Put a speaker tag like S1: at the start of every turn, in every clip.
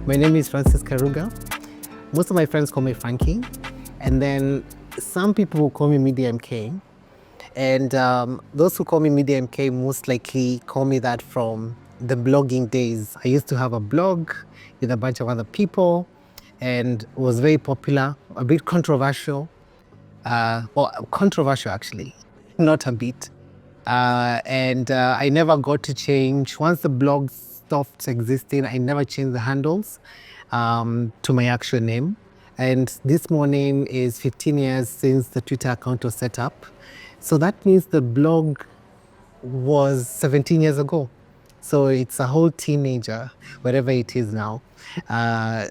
S1: My name is Karugah. Most of my friends call me Frankie, and then some people will call me MediaMK. And those who call me MediaMK most likely call me that from the blogging days. I used to have a blog with a bunch of other people, and it was very popular, a bit controversial. Controversial actually, not a bit. And I never got to change. Once the blog stopped existing, I never changed the handles to my actual name. And this morning is 15 years since the Twitter account was set up. So that means the blog was 17 years ago. So it's a whole teenager, wherever it is now.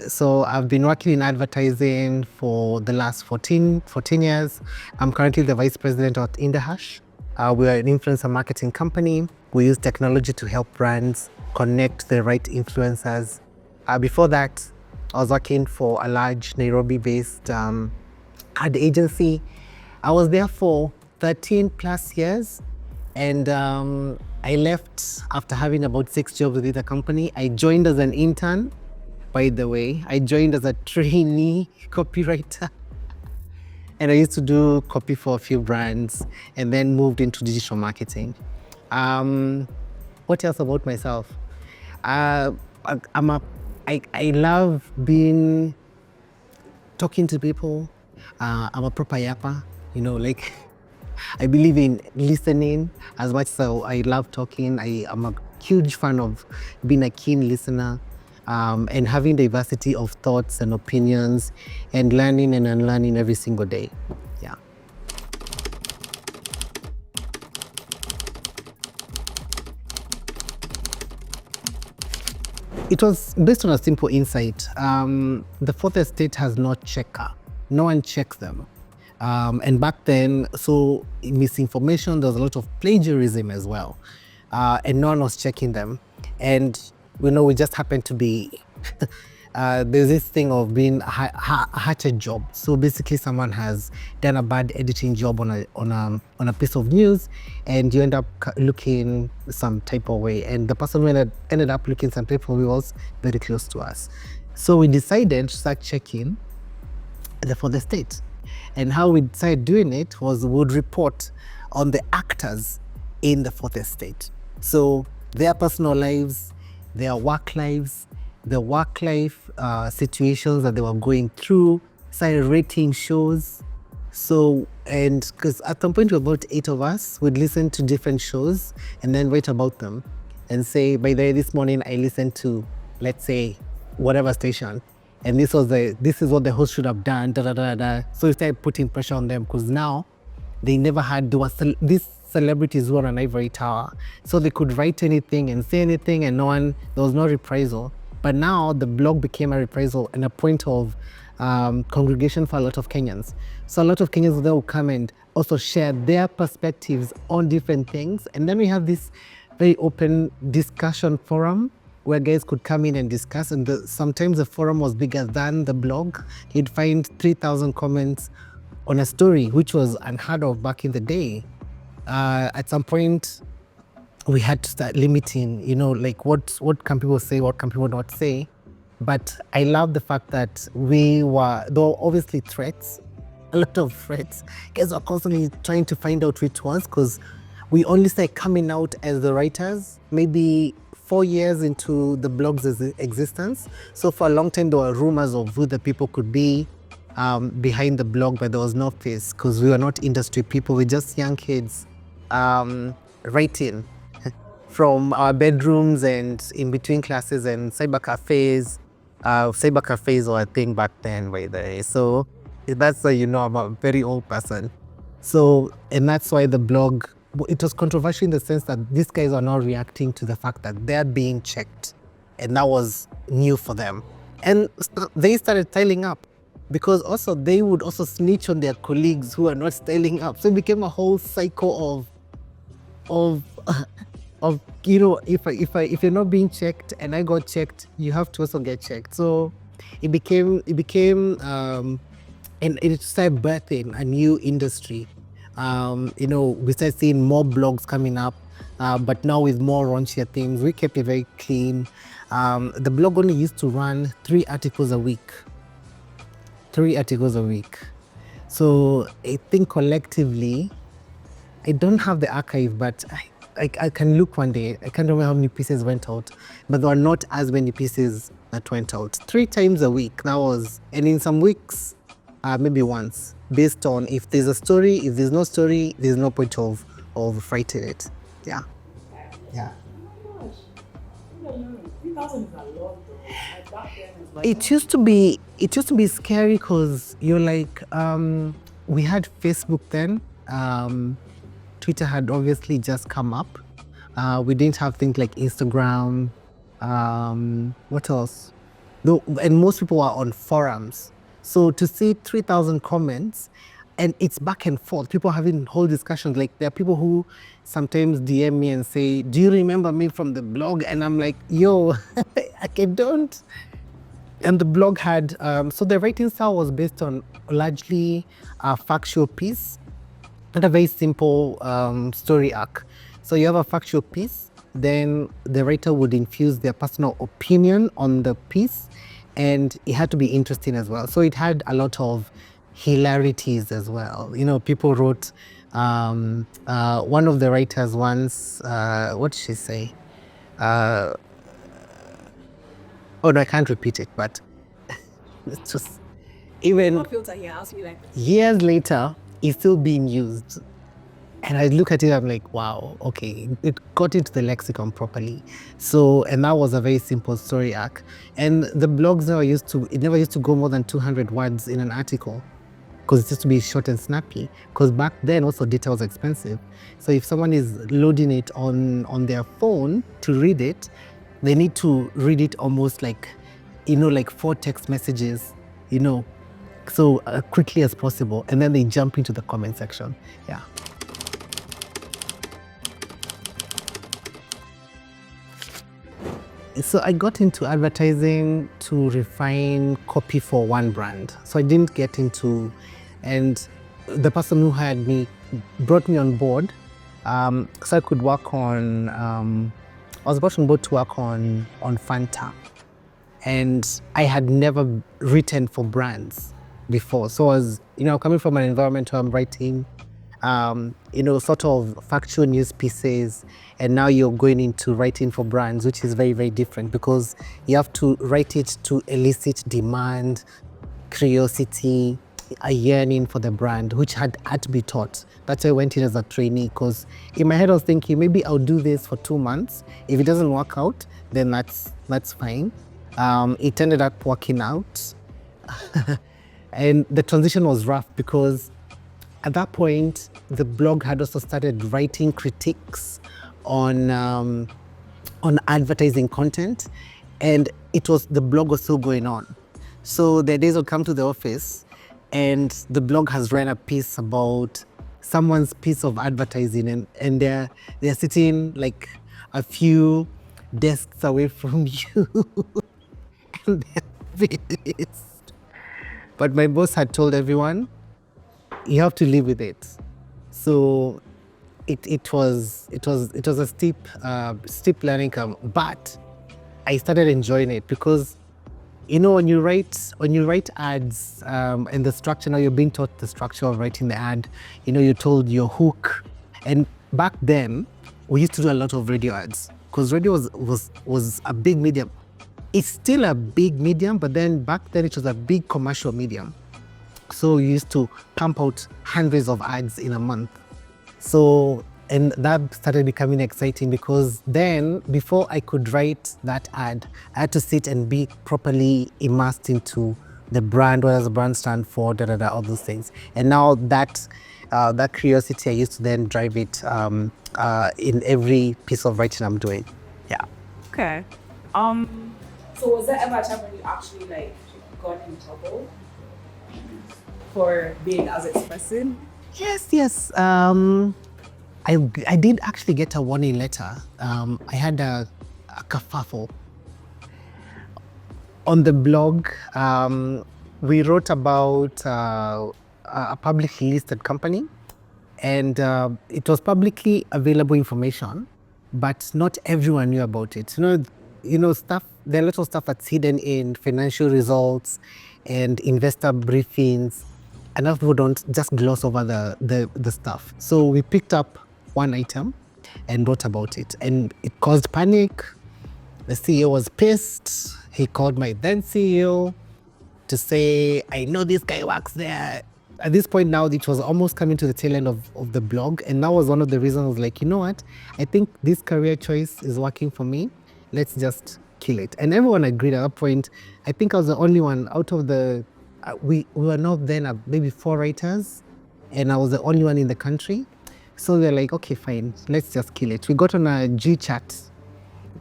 S1: So I've been working in advertising for the last 14 years. I'm currently the vice president at Indahash. We are an influencer marketing company. We use technology to help brands connect the right influencers. Before that, I was working for a large Nairobi-based ad agency. I was there for 13 plus years, and I left after having about 6 jobs with the company. I joined as an intern, by the way. I joined as a trainee copywriter. And I used to do copy for a few brands and then moved into digital marketing. What else about myself? I love talking to people. I'm a proper yapper, like I believe in listening as much as I love talking. I'm a huge fan of being a keen listener. And having diversity of thoughts and opinions and learning and unlearning every single day. Yeah. It was based on a simple insight. The fourth estate has no checker. No one checks them. And back then, so misinformation, there was a lot of plagiarism as well. And no one was checking them. And we just happen to be, there's this thing of being a hatchet job. So basically someone has done a bad editing job on a piece of news, and you end up looking some type of way. And the person who ended up looking some type of way was very close to us. So we decided to start checking for the state. And how we decided doing it was we would report on the actors in the fourth estate. So their personal lives, their work lives, the work-life situations that they were going through, started rating shows. So, and because at some point, about 8 of us would listen to different shows and then write about them and say, by the way, this morning I listened to, let's say, whatever station, and this is what the host should have done, da da da da. So we started putting pressure on them because now they never had, these celebrities who are an ivory tower, so they could write anything and say anything, and there was no reprisal. But now the blog became a reprisal and a point of congregation for a lot of Kenyans. So a lot of Kenyans will come and also share their perspectives on different things, and then we have this very open discussion forum where guys could come in and discuss, and sometimes the forum was bigger than the blog. You'd find 3,000 comments on a story, which was unheard of back in the day. At some point, we had to start limiting, like what can people say, what can people not say. But I love the fact that there were obviously threats, a lot of threats. Guys were constantly trying to find out which ones, because we only started coming out as the writers maybe 4 years into the blog's existence. So for a long time, there were rumors of who the people could be behind the blog, but there was no face because we were not industry people. We're just young kids writing from our bedrooms and in between classes and cyber cafes. Cyber cafes were a thing back then, by the way. So that's why I'm a very old person. So, and that's why the blog, it was controversial in the sense that these guys are not reacting to the fact that they're being checked. And that was new for them. And they started styling up because also they would also snitch on their colleagues who are not styling up. So it became a whole cycle of of, you know, if you're not being checked and I got checked, you have to also get checked. So it became and it started birthing a new industry. You know, we started seeing more blogs coming up, but now with more raunchier things. We kept it very clean. The blog only used to run 3 articles a week. 3 articles a week. So I think collectively, I don't have the archive, but I can look one day. I can't remember how many pieces went out, but there were not as many pieces that went out. 3 times a week, that was, and in some weeks, maybe once, based on if there's a story, if there's no story, there's no point of writing it. Yeah. Yeah.
S2: Oh my gosh. 3,000 is a lot though. Like back then it's like,
S1: It used to be scary because you're like, we had Facebook then. Twitter had obviously just come up. We didn't have things like Instagram. What else? No, and most people are on forums. So to see 3,000 comments, and it's back and forth. People having whole discussions. Like there are people who sometimes DM me and say, "Do you remember me from the blog?" And I'm like, "Yo, I don't." And the blog had, so the writing style was based on largely a factual piece and a very simple story arc. So you have a factual piece, then the writer would infuse their personal opinion on the piece, and it had to be interesting as well. So it had a lot of hilarities as well. You know, people wrote, one of the writers once, what did she say? Oh no, I can't repeat it, but it's just, even
S2: no filter here, I'll be like,
S1: years later, it's still being used. And I look at it, I'm like, wow, okay, it got into the lexicon properly. So, and that was a very simple story arc. And the blogs now it never used to go more than 200 words in an article, because it used to be short and snappy. Because back then also data was expensive. So if someone is loading it on their phone to read it, they need to read it almost like, you know, like 4 text messages, you know, so quickly as possible. And then they jump into the comment section. Yeah. So I got into advertising to refine copy for one brand. So I didn't get into, and the person who hired me brought me on board, so I could work on, I was brought on board to work on Fanta. And I had never written for brands before. So I was, you know, coming from an environment where I'm writing, you know, sort of factual news pieces, and now you're going into writing for brands, which is very, very different because you have to write it to elicit demand, curiosity, a yearning for the brand, which had to be taught. That's why I went in as a trainee, because in my head I was thinking maybe I'll do this for 2 months. If it doesn't work out, then that's fine. It ended up working out. And the transition was rough because at that point, the blog had also started writing critiques on advertising content, and the blog was still going on. So the days would come to the office, and the blog has run a piece about someone's piece of advertising, and they're sitting like a few desks away from you, and they're pissed. But my boss had told everyone, you have to live with it. So it was a steep learning curve, but I started enjoying it because, you know, when you write ads, and the structure, now you're being taught the structure of writing the ad, you know, you're told your hook. And back then we used to do a lot of radio ads because radio was a big medium. It's still a big medium, but then back then it was a big commercial medium. So you used to pump out hundreds of ads in a month. So, and that started becoming exciting because then, before I could write that ad, I had to sit and be properly immersed into the brand, what does the brand stand for, all those things. And now that curiosity, I used to then drive it in every piece of writing I'm doing. Yeah.
S2: okay. So was there ever a time when you actually like got in trouble for being as expressive?
S1: Yes. I did actually get a warning letter. I had a kerfuffle. On the blog, we wrote about a publicly listed company, and it was publicly available information, but not everyone knew about it. Stuff. There are a lot of stuff that's hidden in financial results and investor briefings, and enough people don't just gloss over the stuff. So we picked up one item and wrote about it, and it caused panic. The CEO was pissed. He called my then CEO to say, I know this guy works there. At this point now, it was almost coming to the tail end of the blog. And that was one of the reasons I was like, you know what? I think this career choice is working for me. Let's just kill it. And everyone agreed at that point. I think I was the only one out of the, we were not then maybe 4 writers, and I was the only one in the country. So they're like, okay, fine, let's just kill it. We got on a G chat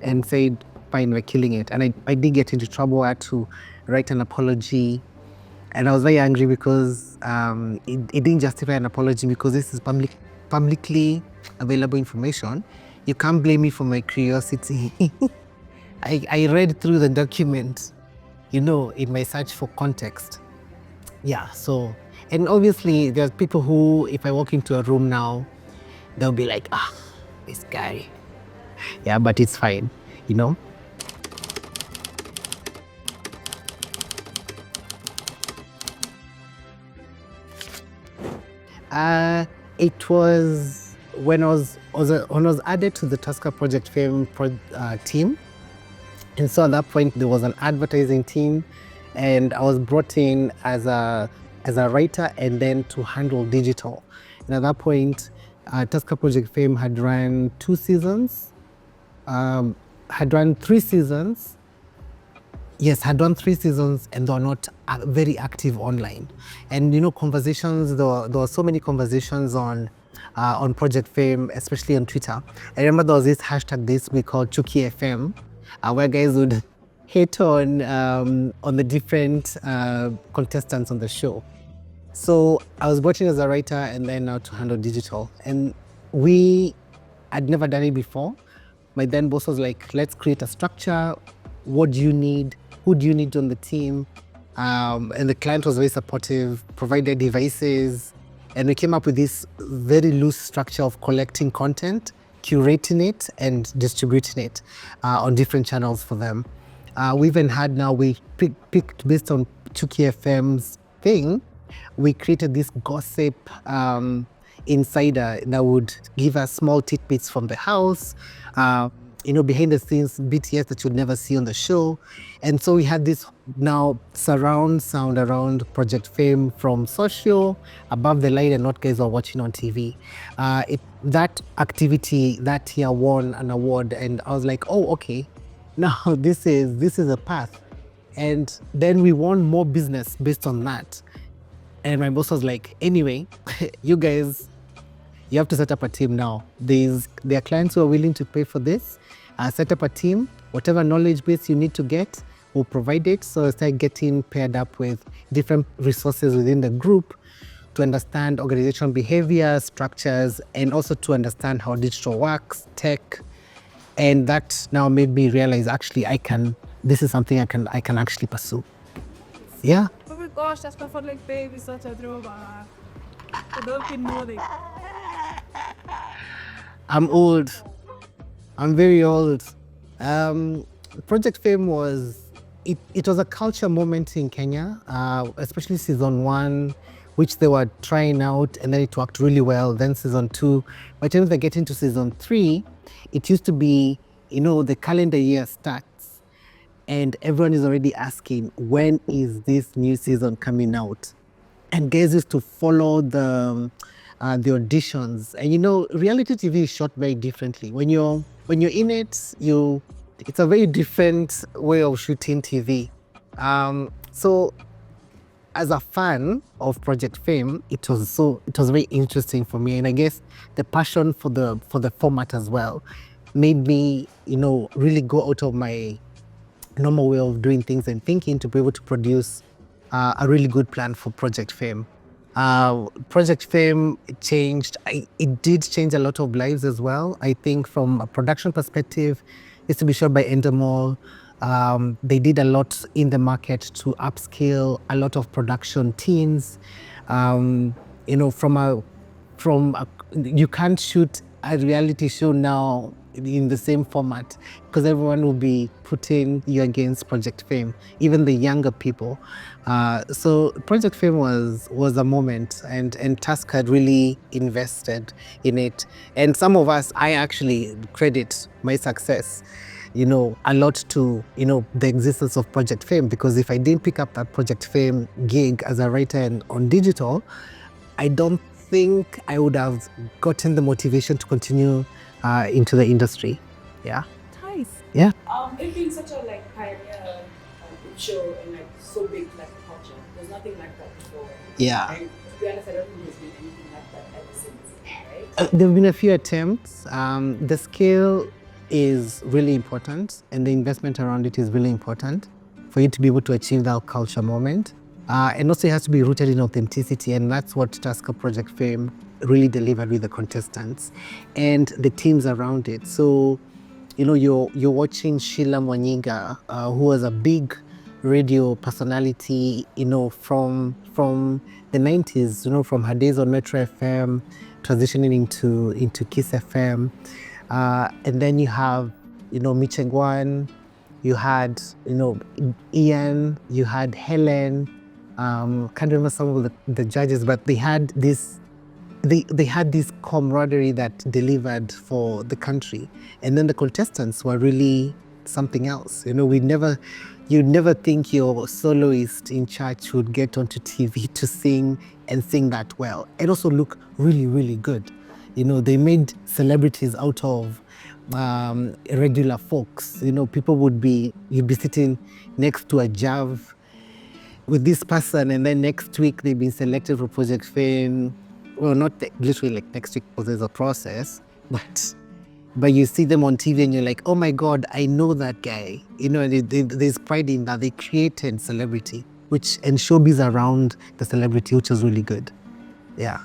S1: and said, fine, we're killing it. And I did get into trouble. I had to write an apology. And I was very angry because it didn't justify an apology, because this is publicly available information. You can't blame me for my curiosity. I read through the document, in my search for context. Yeah, so, and obviously there's people who, if I walk into a room now, they'll be like, this guy. Yeah, but it's fine, It was when I was added to the Tusker Project Fame team. And so at that point, there was an advertising team, and I was brought in as a writer and then to handle digital. And at that point, Tusker Project Fame had run 2 seasons, had run 3 seasons. Yes, had done 3 seasons, and they were not very active online. And conversations, there were so many conversations on Project Fame, especially on Twitter. I remember there was this hashtag this week called Chuki FM, where guys would hate on the different contestants on the show. So I was brought in as a writer and then now to handle digital. And I'd never done it before. My then boss was like, let's create a structure. What do you need? Who do you need on the team? And the client was very supportive, provided devices, and we came up with this very loose structure of collecting content, curating it, and distributing it on different channels for them. We even had we picked based on Chuki FM's thing, we created this gossip insider that would give us small tidbits from the house, behind the scenes BTS that you'd never see on the show. And so we had this now surround sound around Project Fame, from social, above the line, and what guys are watching on TV. That activity that year won an award, and I was like, oh, okay, now this is a path. And then we won more business based on that. And my boss was like, anyway, you guys, you have to set up a team now. There are clients who are willing to pay for this. Set up a team. Whatever knowledge base you need to get, we'll provide it. So start getting paired up with different resources within the group to understand organizational behavior, structures, and also to understand how digital works, tech. And that now made me realize, actually, this is something I can actually pursue. Yeah.
S3: Oh my gosh, that's my fun like baby, such a throwback.
S1: I'm old. I'm very old. Project Fame was a culture moment in Kenya, especially season 1, which they were trying out, and then it worked really well. Then season 2. By the time they get into season 3, it used to be, the calendar year starts, and everyone is already asking, when is this new season coming out? And guys used to follow the auditions. And reality TV is shot very differently. When you're in it, it's a very different way of shooting TV. So as a fan of Project Fame, it was very interesting for me. And I guess the passion for the format as well made me, really go out of my normal way of doing things and thinking to be able to produce a really good plan for Project Fame. Project Fame changed. It did change a lot of lives as well. I think from a production perspective, it's to be shot by Endemol. They did a lot in the market to upscale a lot of production teams. You know, you can't shoot a reality show now in the same format because everyone will be putting you against Project Fame, even the younger people. So Project Fame was a moment, and Tusk had really invested in it. And some of us, I actually credit my success, you know, a lot to, you know, the existence of Project Fame, because if I didn't pick up that Project Fame gig as a writer and on digital, I don't think I would have gotten the motivation to continue into the industry. Yeah.
S3: Nice.
S1: Yeah.
S2: It being such a like pioneer show and like so big like culture, there's nothing like that before.
S1: Yeah.
S2: And to be honest, I don't think there's been anything like that ever since, right?
S1: There have been a few attempts. The scale is really important, and the investment around it is really important for you to be able to achieve that culture moment. And also it has to be rooted in authenticity, and that's what Tusker Project Fame really delivered with the contestants and the teams around it. So, you know, you're watching Sheila Mwanyiga, who was a big radio personality, you know, from the 90s, you know, from her days on Metro FM, transitioning into Kiss FM. And then you have, you know, Michengwan, you had, you know, Ian, you had Helen, can't remember some of the judges, but they had this camaraderie that delivered for the country. And then the contestants were really something else. You know, you'd never think your soloist in church would get onto TV to sing and sing that well, and also look really, really good. You know, they made celebrities out of regular folks. You know, you'd be sitting next to a Jav with this person, and then next week they've been selected for Project Fame. Well, not literally like next week because there's a process, but you see them on TV and you're like, oh my God, I know that guy. You know, there's pride in that. They created celebrity, and showbiz around the celebrity, which was really good. Yeah.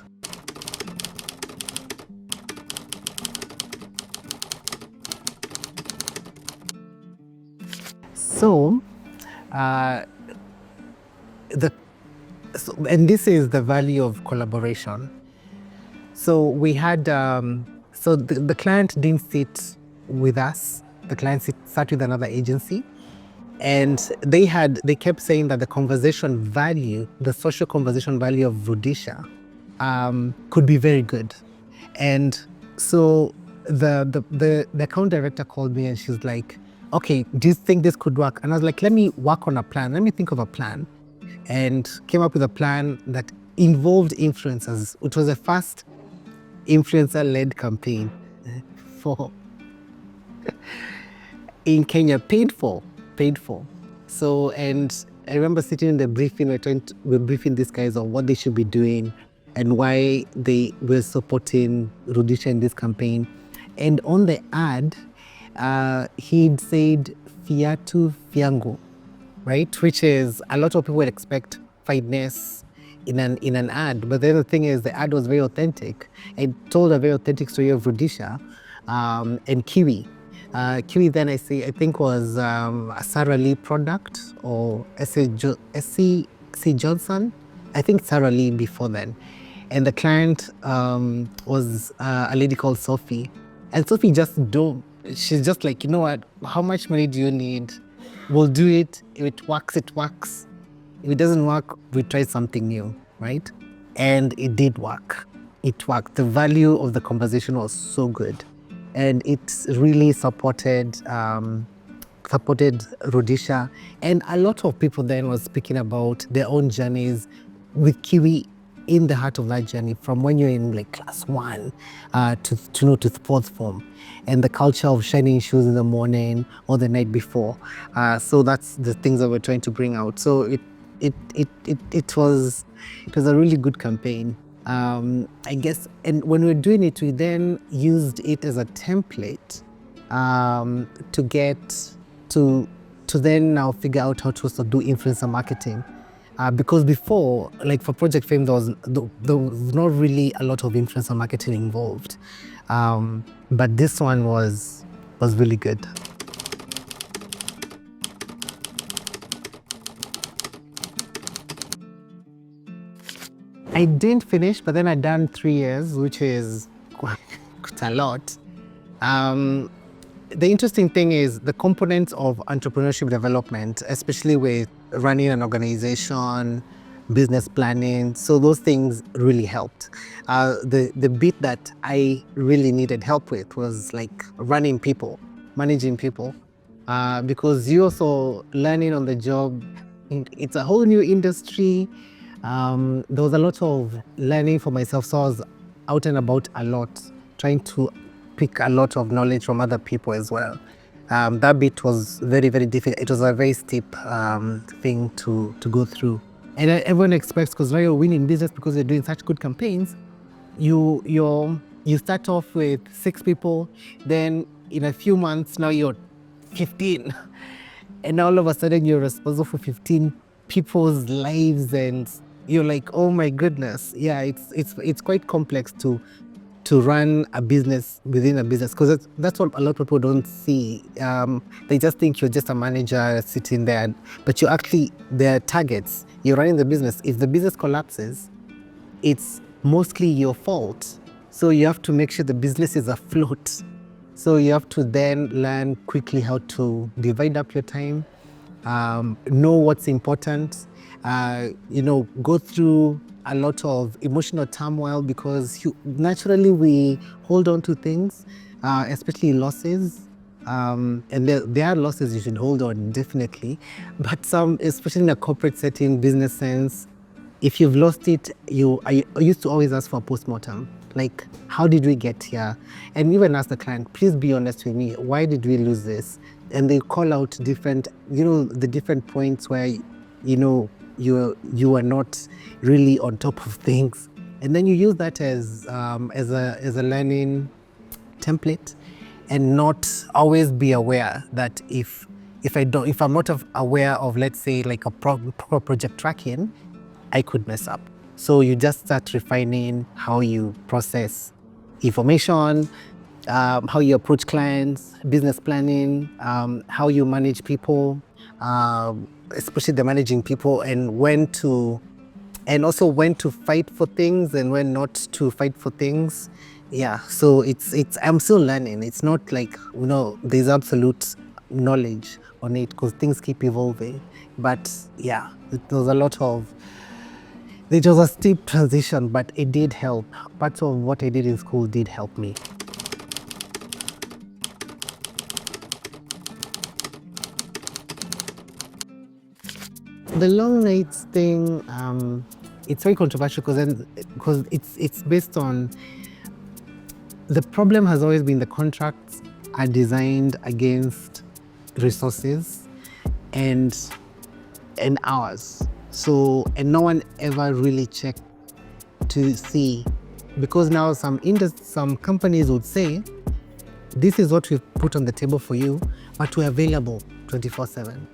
S1: So, and this is the value of collaboration. So we had, so the client didn't sit with us. The client sat with another agency, and they kept saying that the conversation value, the social conversation value of Rudisha, could be very good. And so the account director called me and she's like, okay, do you think this could work? And I was like, let me work on a plan. Let me think of a plan. And came up with a plan that involved influencers. It was the first influencer-led campaign in Kenya, paid for. So, and I remember sitting in the briefing, we're briefing these guys on what they should be doing and why they were supporting Rudisha in this campaign. And on the ad, he'd said Fiatu Fiango, right? Which is, a lot of people would expect fineness in an ad. But then the thing is, the ad was very authentic. It told a very authentic story of Rudisha and Kiwi. Kiwi then I think was a Sarah Lee product, or S.C. Johnson. I think Sarah Lee before then. And the client was a lady called Sophie. And Sophie she's just like, you know what, how much money do you need? We'll do it. If it works, it works. If it doesn't work, we try something new, right? And it did work. It worked. The value of the conversation was so good. And it really supported Rudisha. And a lot of people then were speaking about their own journeys with Kiwi in the heart of that journey, from when you're in like class 1 to fourth form, and the culture of shining shoes in the morning or the night before. So that's the things that we're trying to bring out. So it was a really good campaign, I guess. And when we're doing it, we then used it as a template to then now figure out how to also do influencer marketing. Because before, like for Project Fame, there was not really a lot of influencer marketing involved. But this one was really good. I didn't finish, but then I done 3 years, which is quite a lot. The interesting thing is the components of entrepreneurship development, especially with running an organization, business planning. So those things really helped. The bit that I really needed help with was like running people, managing people, because you also learning on the job. It's a whole new industry. There was a lot of learning for myself, so I was out and about a lot, trying to pick a lot of knowledge from other people as well. That bit was very, very difficult. It was a very steep thing to go through. And everyone expects, because now you're winning business because you're doing such good campaigns, you start off with 6 people, then in a few months now you're 15. And all of a sudden you're responsible for 15 people's lives, and you're like, oh my goodness. Yeah, it's quite complex to run a business within a business, because that's what a lot of people don't see. They just think you're just a manager sitting there, but there are targets. You're running the business. If the business collapses, it's mostly your fault. So you have to make sure the business is afloat. So you have to then learn quickly how to divide up your time, know what's important, go through a lot of emotional turmoil, because naturally we hold on to things, especially losses. And there are losses you should hold on, definitely. But some, especially in a corporate setting, business sense, if you've lost it, I used to always ask for a postmortem. Like, how did we get here? And even ask the client, please be honest with me, why did we lose this? And they call out different, the different points where, you are not really on top of things. And then you use that as a learning template, and not always be aware that if I'm not aware of, let's say, like a proper project tracking, I could mess up. So you just start refining how you process information, how you approach clients, business planning, how you manage people, especially the managing people, and also when to fight for things and when not to fight for things. Yeah, so I'm still learning. It's not like, there's absolute knowledge on it, because things keep evolving. But yeah, it was a steep transition, but it did help. Parts of what I did in school did help me. The long nights thing, it's very controversial, because it's based on, the problem has always been the contracts are designed against resources and hours. So, and no one ever really checked to see, because now some companies would say, this is what we've put on the table for you, but we're available 24/7.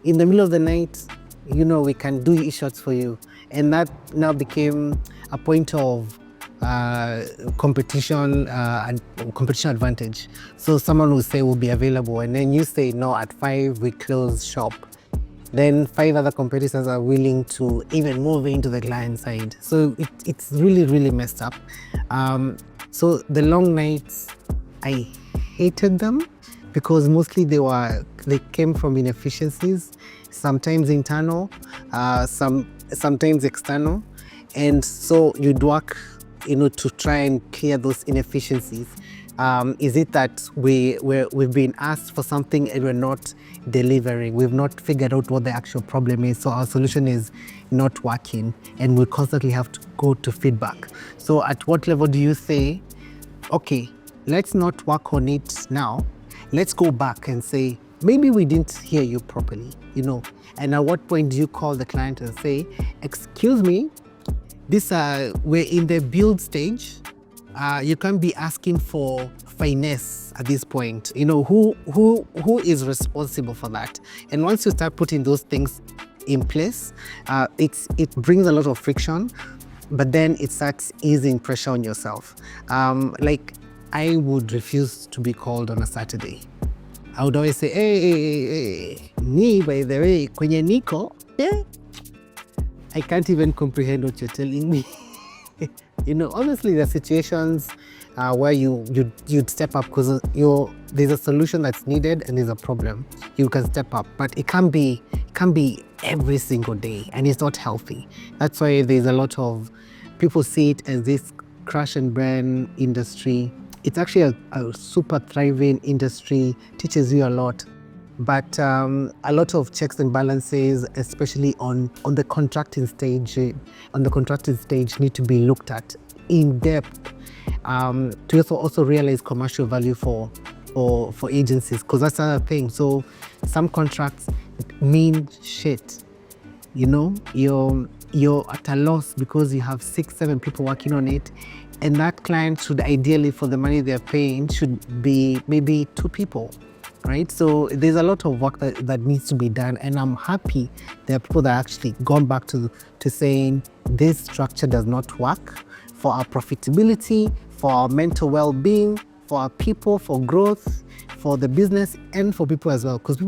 S1: In the middle of the night, we can do e-shots for you. And that now became a point of competition advantage. So someone will say we'll be available, and then you say, no, at 5 we close shop. Then 5 other competitors are willing to even move into the client side. So it's really, really messed up. So the long nights, I hated them, because mostly they came from inefficiencies, sometimes internal, sometimes external. And so you'd work, to try and clear those inefficiencies. Is it that we've been asked for something and we're not delivering? We've not figured out what the actual problem is, so our solution is not working, and we constantly have to go to feedback. So at what level do you say, okay, let's not work on it now, let's go back and say, maybe we didn't hear you properly, And at what point do you call the client and say, excuse me, we're in the build stage. You can't be asking for finesse at this point. Who is responsible for that? And once you start putting those things in place. It brings a lot of friction, but then it starts easing pressure on yourself. Like, I would refuse to be called on a Saturday. I would always say, hey, me, by the way, kwenye niko, yeah. I can't even comprehend what you're telling me. You know, honestly, there are situations where you'd step up because there's a solution that's needed and there's a problem. You can step up, but it can't be every single day, and it's not healthy. That's why there's a lot of people see it as this crash and burn industry. It's actually a super thriving industry, teaches you a lot. But a lot of checks and balances, especially on the contracting stage, need to be looked at in depth to also realize commercial value for agencies, because that's another thing. So some contracts mean shit. You know, you're at a loss because you have 6-7 people working on it, and that client should ideally, for the money they're paying, should be maybe 2 people. Right? So there's a lot of work that needs to be done, and I'm happy there are people that actually gone back to saying this structure does not work for our profitability, for our mental well-being, for our people, for growth, for the business, and for people as well. Because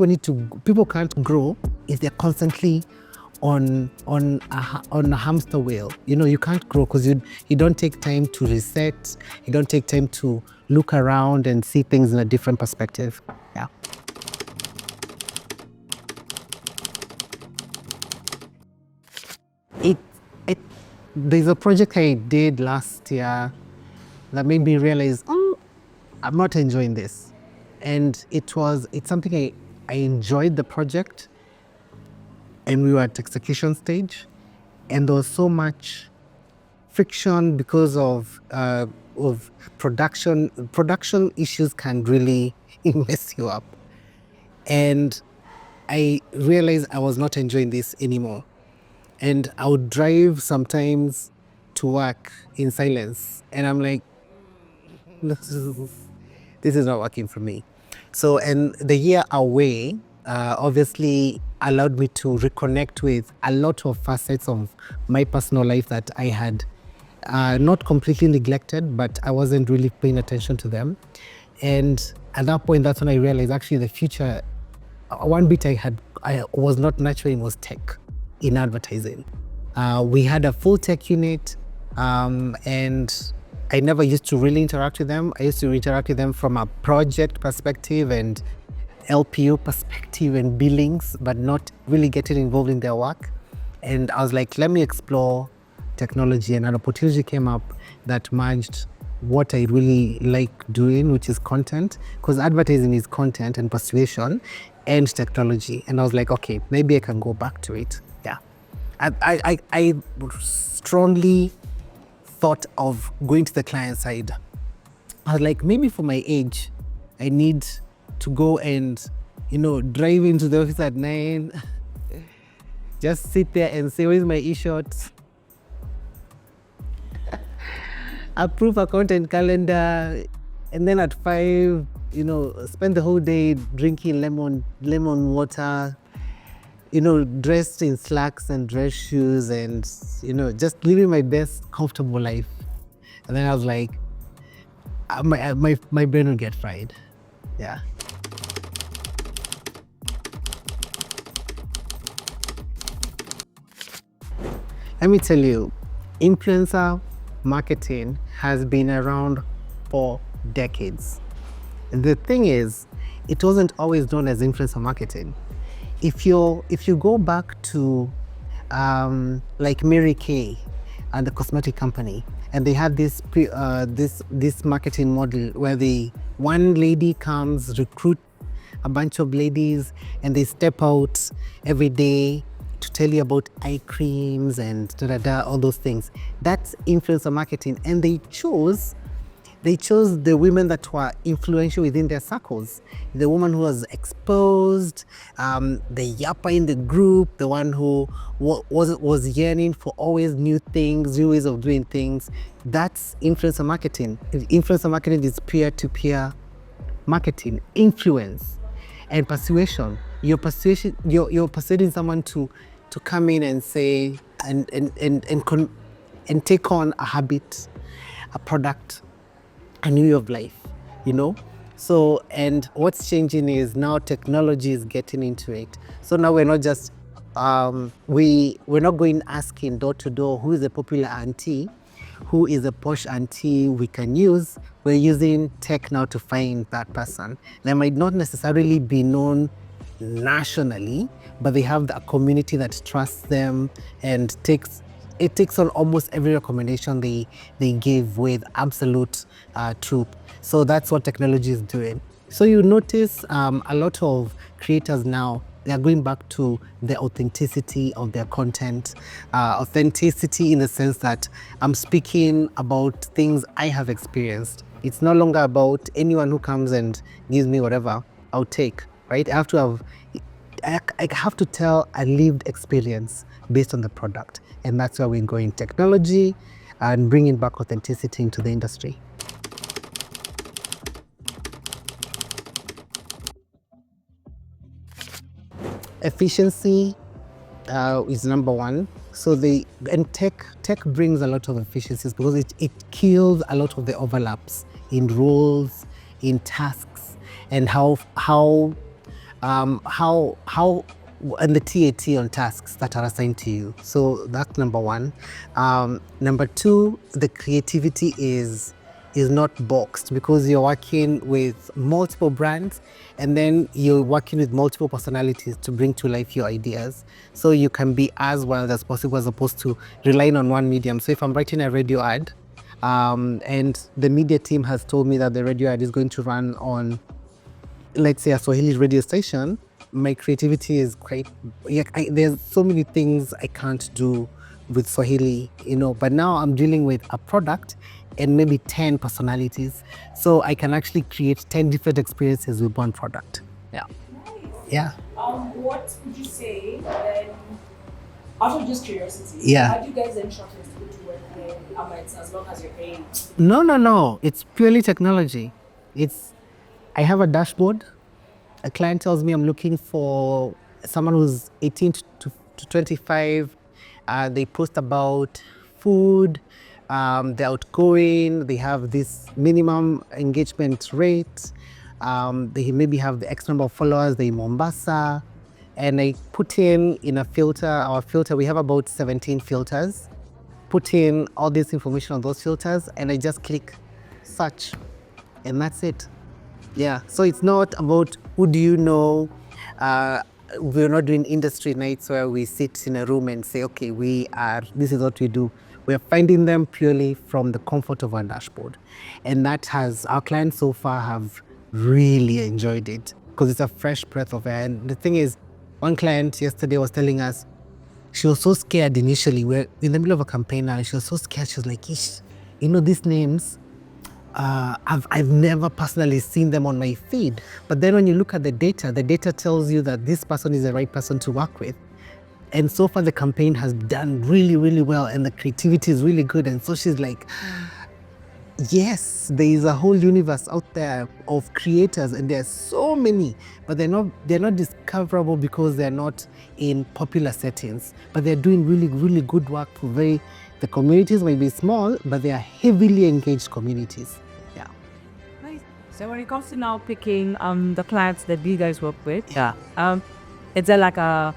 S1: people can't grow if they're constantly on a hamster wheel. You know, you can't grow because you don't take time to reset, you don't take time to look around and see things in a different perspective. Yeah. There's a project I did last year that made me realize, I'm not enjoying this. And it's something I enjoyed the project, and we were at execution stage, and there was so much friction because of production. Production issues can really mess you up. And I realized I was not enjoying this anymore. And I would drive sometimes to work in silence, and I'm like, this is not working for me. So, and the year away obviously allowed me to reconnect with a lot of facets of my personal life that I had not completely neglected, but I wasn't really paying attention to them. And at that point, that's when I realized actually the future, one bit I was not nurturing was tech in advertising. We had a full tech unit, and I never used to really interact with them. I used to interact with them from a project perspective and LPO perspective and billings, but not really getting involved in their work. And I was like, let me explore technology, and an opportunity came up that merged what I really like doing, which is content, because advertising is content and persuasion and technology. And I was like, okay, maybe I can go back to it. Yeah. I strongly thought of going to the client side. I was like, maybe for my age, I need to go and, drive into the office at 9, just sit there and say, where's my e-shot? Approve a content calendar, and then at 5, spend the whole day drinking lemon water, dressed in slacks and dress shoes, and just living my best comfortable life. And then I was like, my brain will get fried. Yeah. Let me tell you, influencer marketing has been around for decades. And the thing is, it wasn't always known as influencer marketing. If you go back to like Mary Kay and the cosmetic company, and they had this marketing model where one lady comes, recruit a bunch of ladies, and they step out every day to tell you about eye creams and all those things. That's influencer marketing. And they chose the women that were influential within their circles. The woman who was exposed, the yapper in the group, the one who was yearning for always new things, new ways of doing things. That's influencer marketing. Influencer marketing is peer-to-peer marketing, influence, and persuasion. You're persuading someone to to come in and say and take on a habit, a product, a new way of life, you know. So, and what's changing is now technology is getting into it. So now we're not just we're not going asking door to door who is a popular auntie, who is a posh auntie we can use. We're using tech now to find that person. They might not necessarily be known nationally, but they have a community that trusts them and takes on almost every recommendation they give with absolute truth. So that's what technology is doing. So you notice a lot of creators now, they are going back to the authenticity of their content. Authenticity in the sense that I'm speaking about things I have experienced. It's no longer about anyone who comes and gives me whatever I'll take, right? I have to tell a lived experience based on the product. And that's where we're going, technology and bringing back authenticity into the industry. Efficiency is number one. So tech brings a lot of efficiencies because it kills a lot of the overlaps in roles, in tasks, and and the TAT on tasks that are assigned to you. So that's number one. Number two, the creativity is not boxed because you're working with multiple brands and then you're working with multiple personalities to bring to life your ideas. So you can be as wild as possible as opposed to relying on one medium. So if I'm writing a radio ad, and the media team has told me that the radio ad is going to run on, let's say, a Swahili radio station, my creativity is quite, there's so many things I can't do with Swahili, you know, but now I'm dealing with a product and maybe 10 personalities. So I can actually create 10 different experiences with one product. Yeah.
S2: Nice.
S1: Yeah.
S2: What would you say then, out of just curiosity,
S1: Yeah.
S2: how do you guys then shortlist people to work with Amex as long as you're paying?
S1: No. It's purely technology. I have a dashboard. A client tells me I'm looking for someone who's 18 to 25. They post about food, they're outgoing, they have this minimum engagement rate, they maybe have the X number of followers, they're in Mombasa, and I put in a filter, our filter, we have about 17 filters, put in all this information on those filters, and I just click search, and that's it. Yeah, so it's not about who do you know. We're not doing industry nights where we sit in a room and say, okay, this is what we do. We're finding them purely from the comfort of our dashboard. And our clients so far have really enjoyed it because it's a fresh breath of air. And the thing is, one client yesterday was telling us, she was so scared initially. We're in the middle of a campaign now, and she was so scared. She was like, ish, these names, I've never personally seen them on my feed. But then when you look at the data tells you that this person is the right person to work with. And so far the campaign has done really, really well and the creativity is really good. And so she's like, yes, there is a whole universe out there of creators and there are so many, but they're not discoverable because they're not in popular settings, but they're doing really, really good work for the communities may be small, but they are heavily engaged communities. Yeah.
S3: Nice. So when it comes to now picking the clients that you guys work with,
S1: Yeah.
S3: is there like a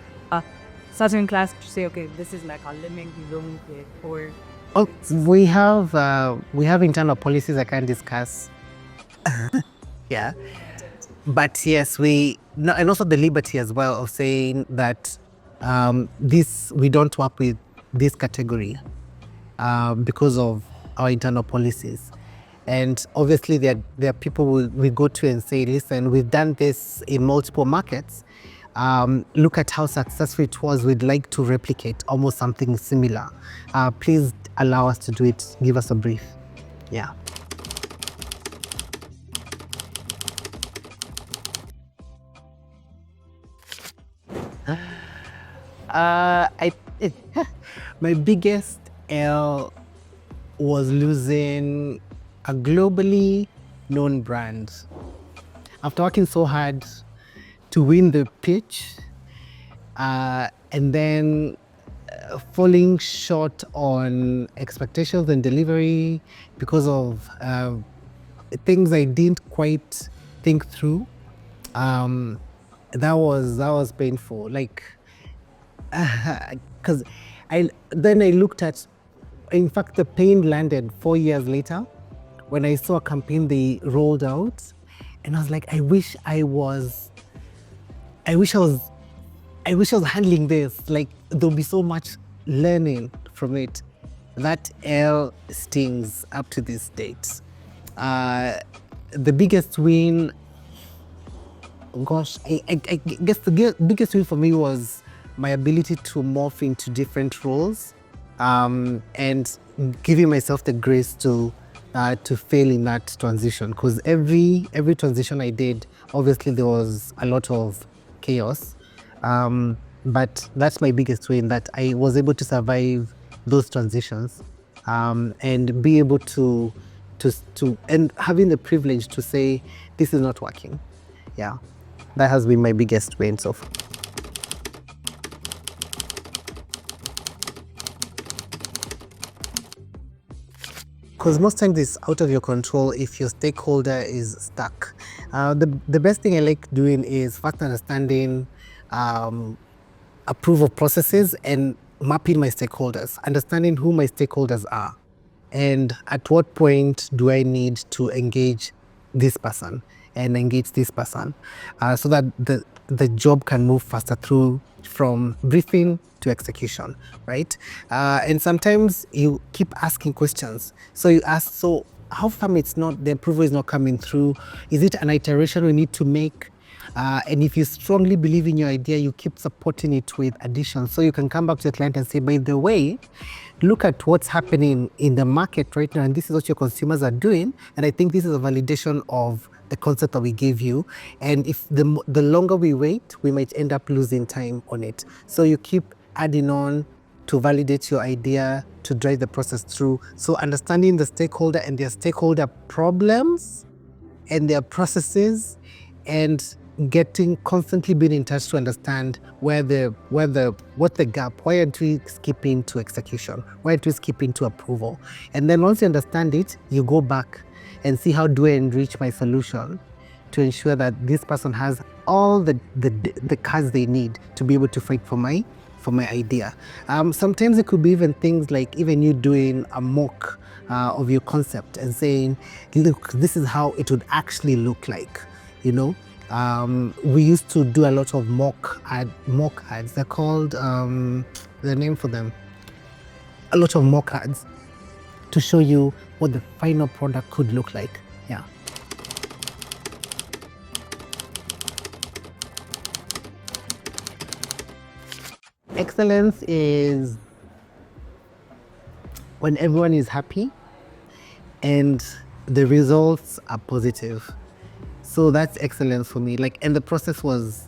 S3: certain class to say, okay, this is like a limit you don't get, or
S1: Oh, we have internal policies I can't discuss. Yeah, but yes, and also the liberty as well of saying that we don't work with this category because of our internal policies. And obviously there are people we go to and say, listen, we've done this in multiple markets. Look at how successful it was. We'd like to replicate almost something similar. Please allow us to do it. Give us a brief. Yeah. My biggest L was losing a globally known brand. After working so hard to win the pitch, and then falling short on expectations and delivery because of things I didn't quite think through. That was painful. Like, because I looked at. In fact, the pain landed 4 years later when I saw a campaign they rolled out, and I was like, I wish I was handling this. Like, there'll be so much learning from it. That L stings up to this date. The biggest win, gosh, I guess the biggest win for me was my ability to morph into different roles, and giving myself the grace to fail in that transition. Because every transition I did, obviously there was a lot of chaos, but that's my biggest win, that I was able to survive those transitions, and be able to and having the privilege to say this is not working. Yeah, that has been my biggest win so far. Because most times it's out of your control if your stakeholder is stuck. The best thing I like doing is first understanding approval processes and mapping my stakeholders, understanding who my stakeholders are, and at what point do I need to engage this person and engage this person, so that the job can move faster through from briefing to execution, right? And sometimes you keep asking questions. So you ask, so how come the approval is not coming through? Is it an iteration we need to make? And if you strongly believe in your idea, you keep supporting it with additions. So you can come back to the client and say, by the way, look at what's happening in the market right now, and this is what your consumers are doing. And I think this is a validation of the concept that we gave you. And if the longer we wait, we might end up losing time on it. So you keep adding on to validate your idea, to drive the process through. So understanding the stakeholder and their stakeholder problems and their processes, and constantly being in touch to understand what's the gap, why aren't we skipping to execution, why aren't we skipping to approval. And then once you understand it, you go back and see, how do I enrich my solution to ensure that this person has all the cards they need to be able to fight for my idea. Sometimes it could be even things like even you doing a mock of your concept and saying, look, this is how it would actually look like, you know. We used to do a lot of mock ads. They're called, the name for them, a lot of mock ads to show you what the final product could look like. Yeah. Excellence is when everyone is happy and the results are positive. So that's excellence for me. Like, and the process was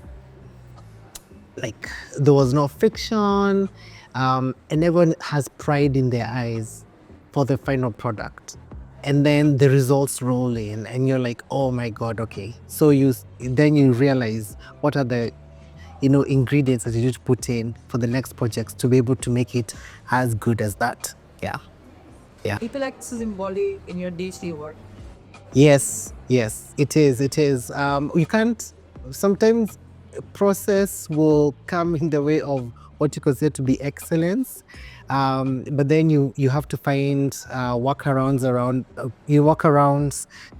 S1: like, there was no friction, and everyone has pride in their eyes for the final product. And then the results roll in and you're like, oh my God, okay. So then you realize what are the ingredients that you need to put in for the next projects to be able to make it as good as that. Yeah.
S3: People like this is embodied in your DC work.
S1: Yes, it is. You can't, sometimes process will come in the way of what you consider to be excellence, but then you have to find workarounds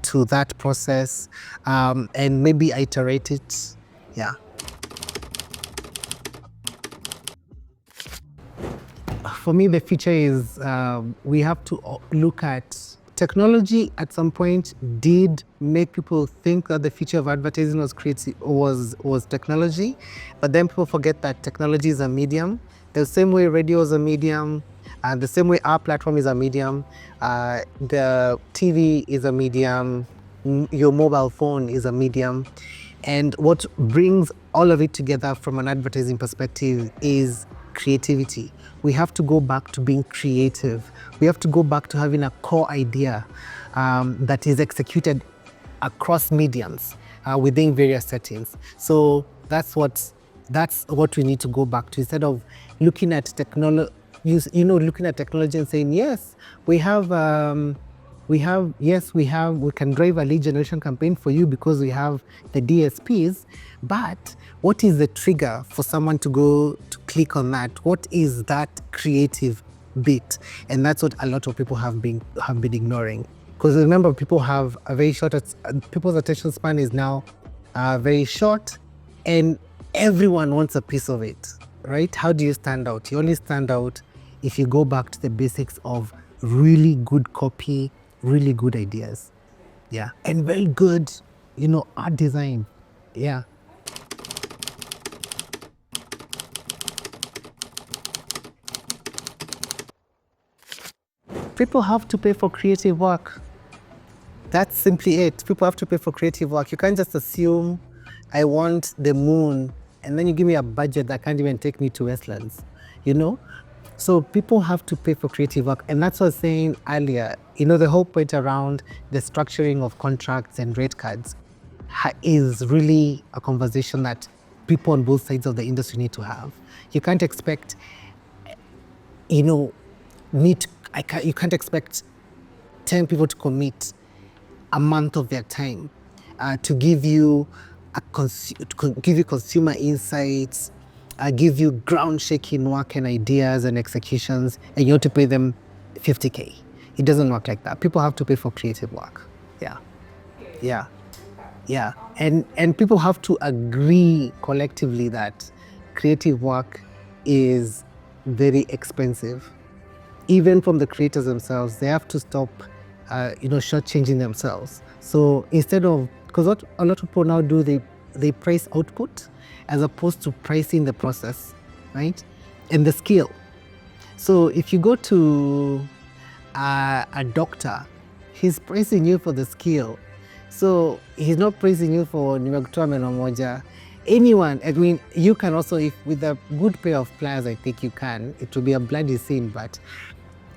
S1: to that process, and maybe iterate it. Yeah. For me, the future is we have to look at technology. At some point did make people think that the future of advertising was technology, but then people forget that technology is a medium. The same way radio is a medium, and the same way our platform is a medium, the TV is a medium, your mobile phone is a medium. And what brings all of it together from an advertising perspective is creativity. We have to go back to being creative. We have to go back to having a core idea that is executed across mediums within various settings. So that's what That's what we need to go back to, instead of looking at technology, looking at technology and saying, yes, we can drive a lead generation campaign for you because we have the DSPs, but what is the trigger for someone to go to click on that? What is that creative bit? And that's what a lot of people have been ignoring. Because remember, people have a very short, people's attention span is now very short, and everyone wants a piece of it, right? How do you stand out? You only stand out if you go back to the basics of really good copy, really good ideas, yeah, and very good, art design, yeah. People have to pay for creative work. That's simply it. People have to pay for creative work. You can't just assume I want the moon and then you give me a budget that can't even take me to Westlands, So people have to pay for creative work. And that's what I was saying earlier. The whole point around the structuring of contracts and rate cards is really a conversation that people on both sides of the industry need to have. You can't expect, you can't expect 10 people to commit a month of their time to give you consumer insights, give you ground-shaking work and ideas and executions, and you have to pay them 50K. It doesn't work like that. People have to pay for creative work. Yeah. And people have to agree collectively that creative work is very expensive. Even from the creators themselves, they have to stop shortchanging themselves. So instead of, because what a lot of people now do, they price output as opposed to pricing the process, right? And the skill. So if you go to a doctor, he's pricing you for the skill. So he's not pricing you for nimekutoa meno moja. Anyone, you can also, if with a good pair of pliers, I think you can. It will be a bloody sin, but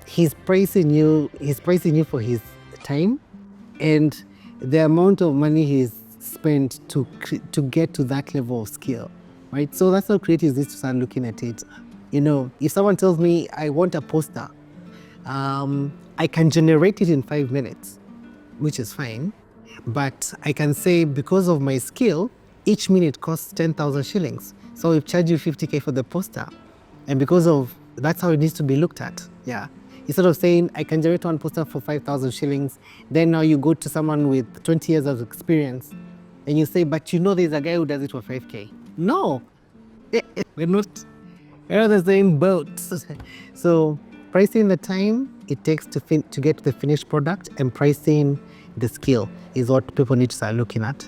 S1: he's praising you for his time and the amount of money he's spent to get to that level of skill, right? So that's how creatives need to start looking at it. If someone tells me I want a poster, I can generate it in 5 minutes, which is fine, but I can say because of my skill, each minute costs 10,000 shillings. So we've charged you 50K for the poster, and that's how it needs to be looked at, yeah. Instead of saying, I can generate one poster for 5,000 shillings, then now you go to someone with 20 years of experience and you say, but there's a guy who does it for 5K. No, we're not in the same boat. So pricing the time it takes to get to the finished product and pricing the skill is what people need to start looking at.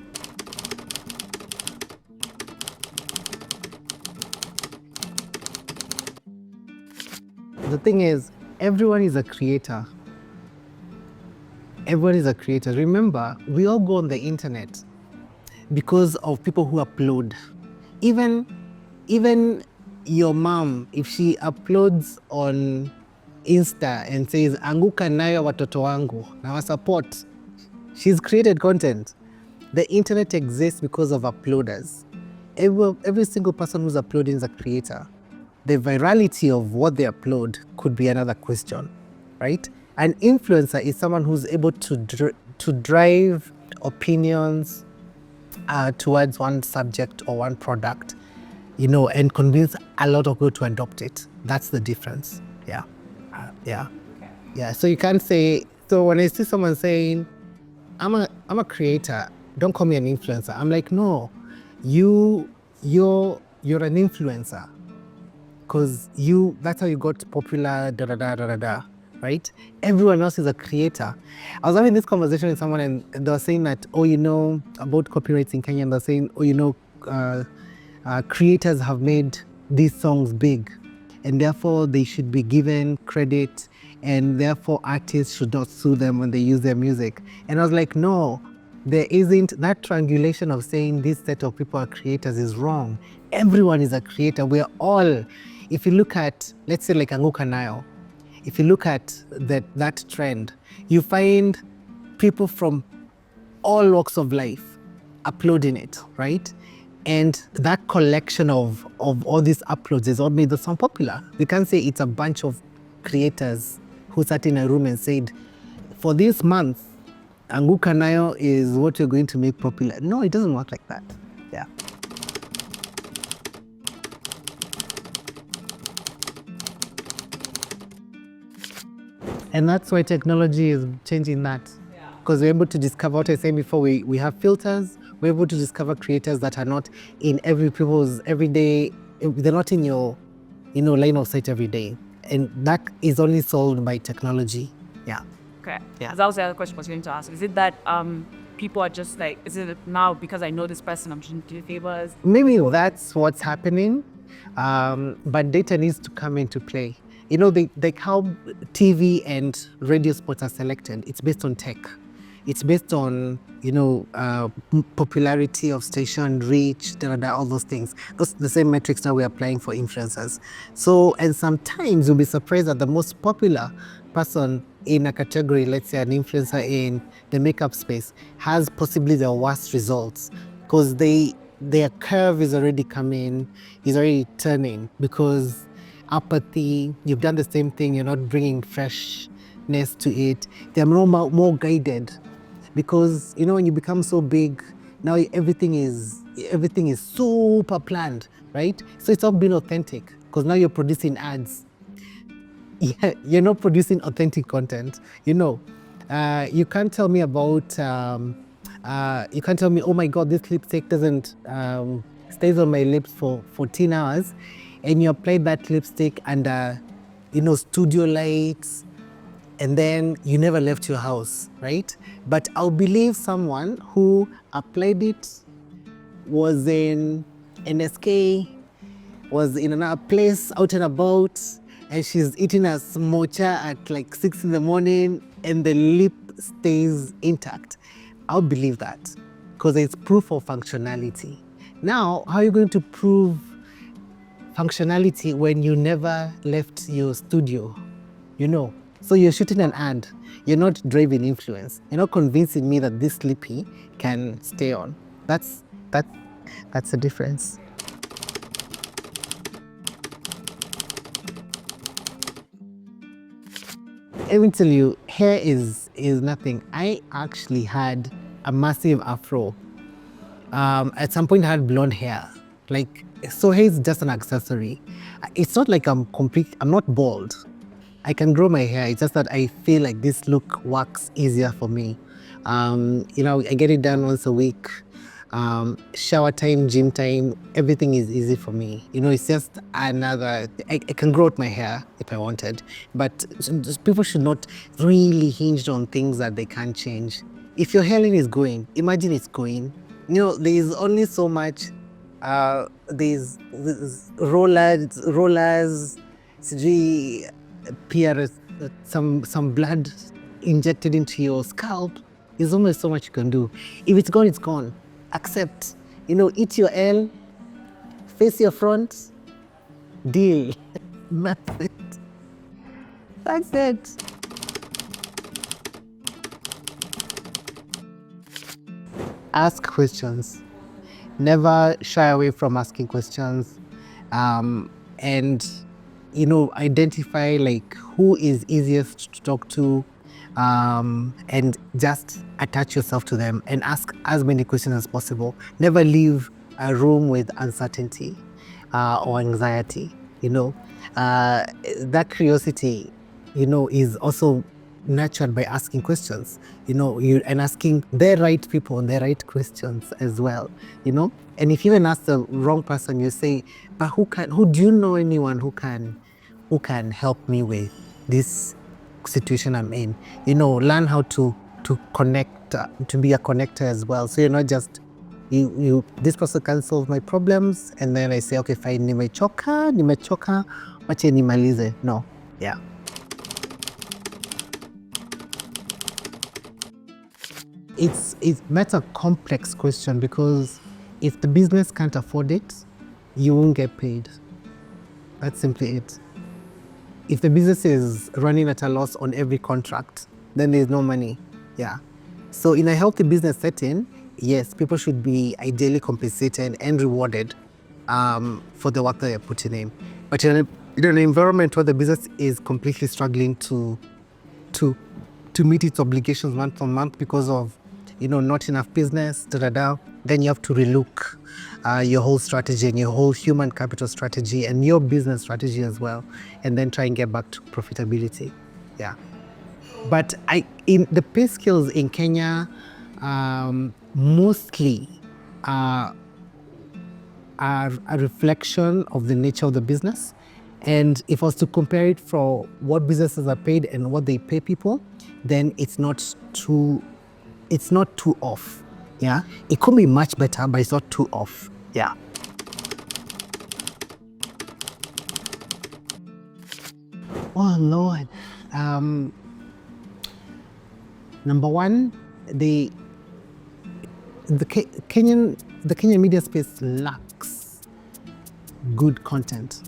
S1: The thing is, everyone is a creator. Everyone is a creator. Remember, we all go on the internet because of people who upload. Even your mom, if she uploads on Insta and says, anguka nayo watoto wangu, na support, she's created content. The internet exists because of uploaders. Every single person who's uploading is a creator. The virality of what they upload could be another question, right? An influencer is someone who's able to drive opinions towards one subject or one product, and convince a lot of people to adopt it. That's the difference. Yeah. So you can't say. So when I see someone saying, "I'm a creator," don't call me an influencer. I'm like, no, you're an influencer. Because that's how you got popular, right? Everyone else is a creator. I was having this conversation with someone and they were saying that, about copyrights in Kenya, and they're saying, creators have made these songs big and therefore they should be given credit and therefore artists should not sue them when they use their music. And I was like, no, there isn't. That triangulation of saying this set of people are creators is wrong. Everyone is a creator. We're all, if you look at, let's say like Anguka Nayo, if you look at that trend, you find people from all walks of life uploading it, right? And that collection of all these uploads is what made the song popular. We can't say it's a bunch of creators who sat in a room and said, for this month, Anguka Nayo is what you're going to make popular. No, it doesn't work like that. Yeah. And that's why technology is changing that. Because we're able to discover, what I said before, we have filters, we're able to discover creators that are not in every people's everyday, they're not in your line of sight every day. And that is only solved by technology. Yeah.
S3: Okay.
S1: Yeah.
S3: That was the other question I was going to ask. Is it that people are just like, is it now because I know this person, I'm just doing favors?
S1: Maybe that's what's happening, but data needs to come into play. Like how TV and radio spots are selected, it's based on tech. It's based on, popularity of station, reach, all those things. Those the same metrics that we're applying for influencers. So, and sometimes you'll be surprised that the most popular person in a category, let's say an influencer in the makeup space, has possibly the worst results because their curve is already coming, is already turning because apathy, you've done the same thing, you're not bringing freshness to it. They're more guided because, when you become so big, now everything is super planned, right? So it's all been authentic because now you're producing ads. Yeah, you're not producing authentic content. You can't tell me about, you can't tell me, oh my God, this lipstick doesn't, stays on my lips for 14 hours. And you apply that lipstick under, studio lights, and then you never left your house, right? But I'll believe someone who applied it, was in NSK, was in another place out and about, and she's eating a smocha at like 6 in the morning and the lip stays intact. I'll believe that because it's proof of functionality. Now, how are you going to prove functionality when you never left your studio? So you're shooting an ad, you're not driving influence, you're not convincing me that this lippy can stay on. That's the difference. Let me tell you, hair is nothing. I actually had a massive afro. At some point I had blonde hair. So hair is just an accessory. It's not like I'm not bald. I can grow my hair, it's just that I feel like this look works easier for me. I get it done once a week. Shower time, gym time, everything is easy for me. It's just I can grow out my hair if I wanted, but people should not really hinge on things that they can't change. If your hairline is going, imagine it's going. There's only so much, there's rollers, PRS, some blood injected into your scalp. There's only so much you can do. If it's gone, it's gone. Accept. Eat your L, face your front, deal. That's it. That's it. Ask questions. Never shy away from asking questions. And identify who is easiest to talk to, and just attach yourself to them and ask as many questions as possible. Never leave a room with uncertainty or anxiety. That curiosity, is also nurtured by asking questions, and asking the right people the right questions as well, And if you even ask the wrong person, you say, but who do you know anyone who can help me with this situation I'm in? Learn how to connect, to be a connector as well. So you're not just, this person can solve my problems, and then I say, okay, fine, nimechoka, wache nimalize. No, yeah. It's not a complex question because if the business can't afford it, you won't get paid. That's simply it. If the business is running at a loss on every contract, then there's no money. Yeah. So in a healthy business setting, yes, people should be ideally compensated and rewarded for the work that they're putting in. But in an environment where the business is completely struggling to meet its obligations month on month because of, not enough business, then you have to relook your whole strategy and your whole human capital strategy and your business strategy as well, and then try and get back to profitability. Yeah. But in the pay scales in Kenya, mostly are a reflection of the nature of the business. And if I was to compare it for what businesses are paid and what they pay people, then it's not too off. Yeah, it could be much better, but it's not too off. Yeah. Oh Lord. Number one, the Kenyan media space lacks good content.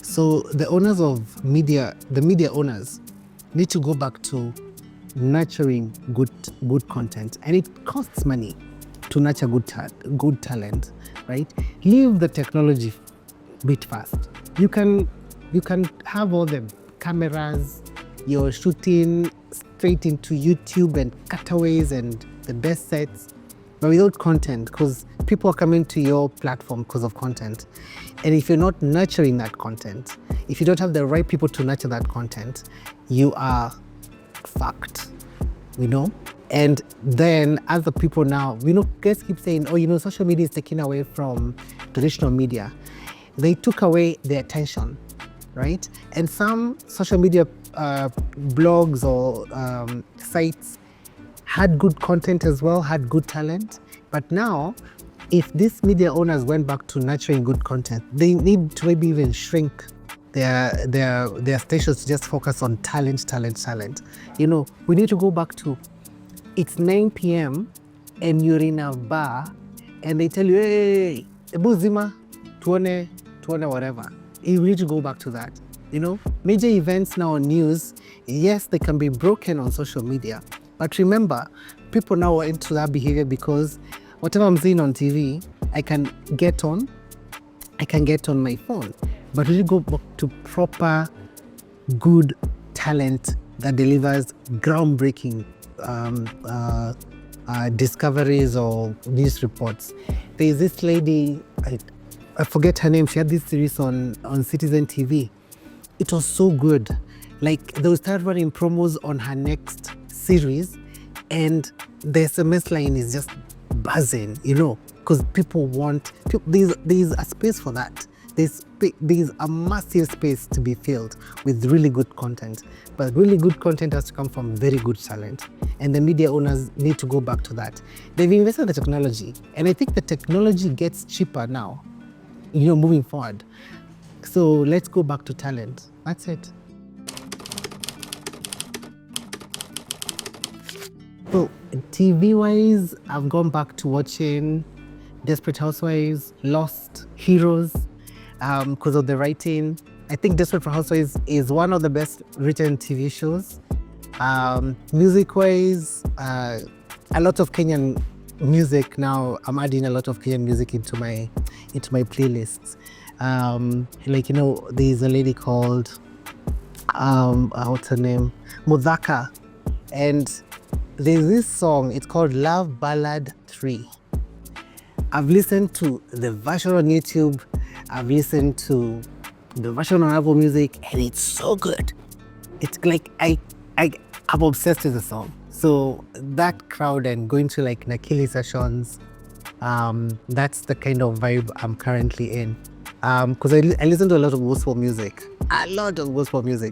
S1: So the owners of media, the media owners, need to go back to nurturing good content, and it costs money to nurture good talent, right? Leave the technology bit first. You can have all the cameras, you're shooting straight into YouTube and cutaways and the best sets, but without content, because people are coming to your platform because of content. And if you're not nurturing that content, if you don't have the right people to nurture that content, you are fucked, And then other people now, guys keep saying, social media is taking away from traditional media. They took away their attention, right? And some social media blogs or sites had good content as well, had good talent. But now, if these media owners went back to nurturing good content, they need to maybe even shrink their stations to just focus on talent. We need to go back to, it's 9 p.m. and you're in a bar and they tell you, hey, ebuzima, tuone whatever. You need to go back to that. Major events now on news, yes, they can be broken on social media. But remember, people now are into that behavior because whatever I'm seeing on TV, I can get on my phone. But we go back to proper, good talent that delivers groundbreaking discoveries or news reports. There's this lady, I forget her name, she had this series on Citizen TV. It was so good. Like, they would start running promos on her next series, and the SMS line is just buzzing, because people want, there's a space for that. There's a massive space to be filled with really good content, but really good content has to come from very good talent, and the media owners need to go back to that. They've invested in the technology, and I think the technology gets cheaper now, moving forward. So let's go back to talent. That's it. So TV-wise, I've gone back to watching Desperate Housewives, Lost, Heroes, because of the writing. I think Desperate Housewives is one of the best written TV shows. Music-wise, a lot of Kenyan music now. I'm adding a lot of Kenyan music into my playlists. There's a lady called what's her name, Mudhaka, and there's this song. It's called Love Ballad 3. I've listened to the version on YouTube. I've listened to the version on Apple Music, and it's so good. It's like I'm obsessed with the song. So that crowd and going to like Nakili sessions, that's the kind of vibe I'm currently in. Because I listen to a lot of gospel music.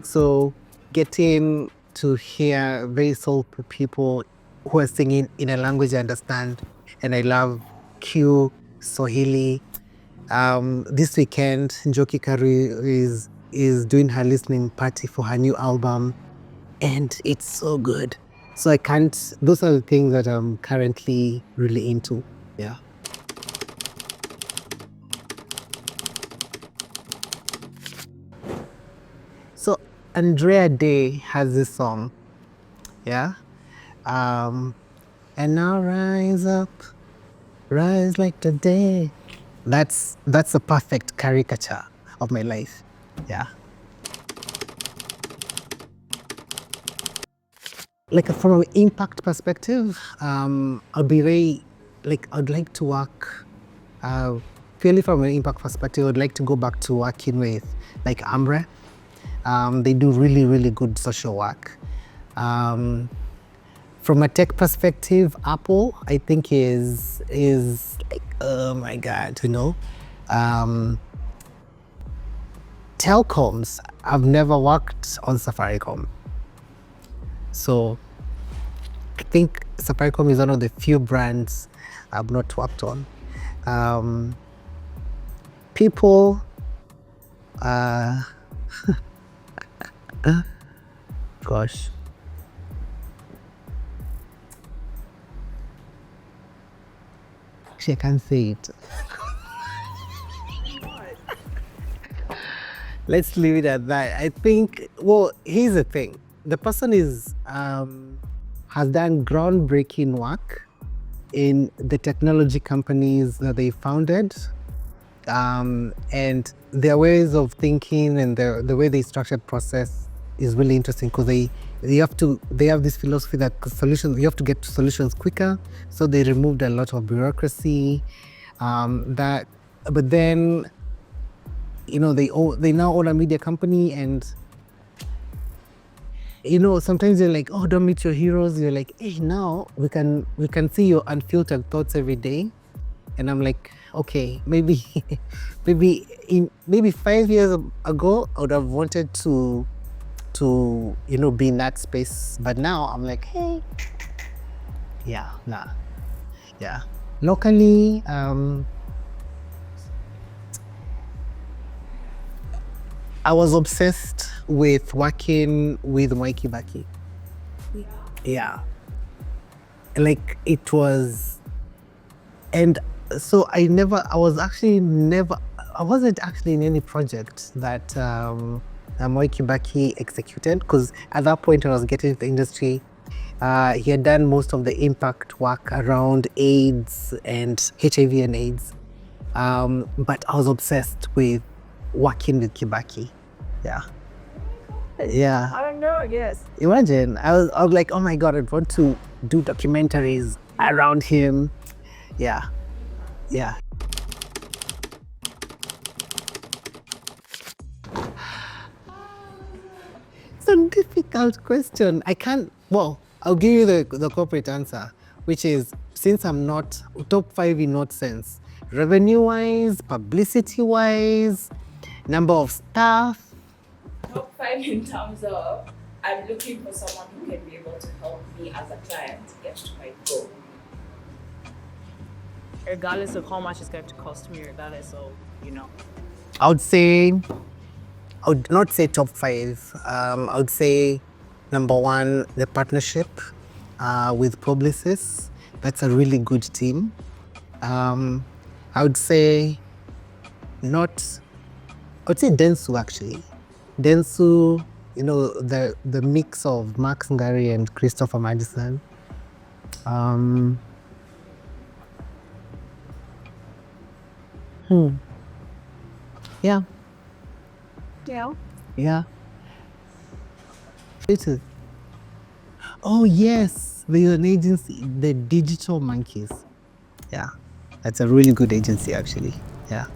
S1: So getting to hear very soulful people who are singing in a language I understand, and I love Q, Swahili. This weekend, Njoki Kari is doing her listening party for her new album, and it's so good. So those are the things that I'm currently really into. Yeah. So Andrea Day has this song, yeah? And now rise up, rise like the day. That's a perfect caricature of my life. Yeah. Like from an impact perspective, I'd be very, like, I'd like to work, purely from an impact perspective, I'd like to go back to working with like Ambre. They do really, really good social work. From a tech perspective, Apple, I think is like, oh my God, you know. Telecoms, I've never worked on Safaricom. So I think Safaricom is one of the few brands I've not worked on. People, gosh. Actually, I can't say it. Let's leave it at that. I think, well, here's the thing. The person is has done groundbreaking work in the technology companies that they founded. And their ways of thinking and the way they structured process is really interesting because they have this philosophy that you have to get to solutions quicker. So they removed a lot of bureaucracy. But then, you know, they now own a media company, and you know, sometimes you're like, oh, don't meet your heroes. You're like, hey, now we can see your unfiltered thoughts every day. And I'm like, okay, maybe 5 years ago, I would have wanted to you know, be in that space. But now I'm like, hey, yeah, nah, yeah. Locally, I was obsessed with working with Mwai Kibaki. Yeah. Like it was, and so I wasn't actually in any project that Mwai Kibaki executed, because at that point when I was getting into the industry, he had done most of the impact work around AIDS and HIV and AIDS. But I was obsessed with working with Kibaki. Yeah. Yeah.
S3: I don't know, yes.
S1: Imagine, I was like, oh my God, I want to do documentaries around him. Yeah. Yeah. It's a difficult question. I'll give you the corporate answer, which is, since I'm not top 5 in what sense? Revenue-wise, publicity-wise, number of staff.
S2: Top 5 in terms of I'm looking for someone who can be able to help me as a client get to my goal.
S3: Regardless of how much it's going to cost me, regardless of, you know.
S1: I would not say top 5. I would say number 1, the partnership with publicists. That's a really good team. I would say Densu actually. Densu, you know, the mix of Max Ngari and Christopher Madison. Yeah.
S3: Yeah.
S1: Yeah. It is. Oh yes, there's an agency, the Digital Monkeys. Yeah, that's a really good agency actually. Yeah.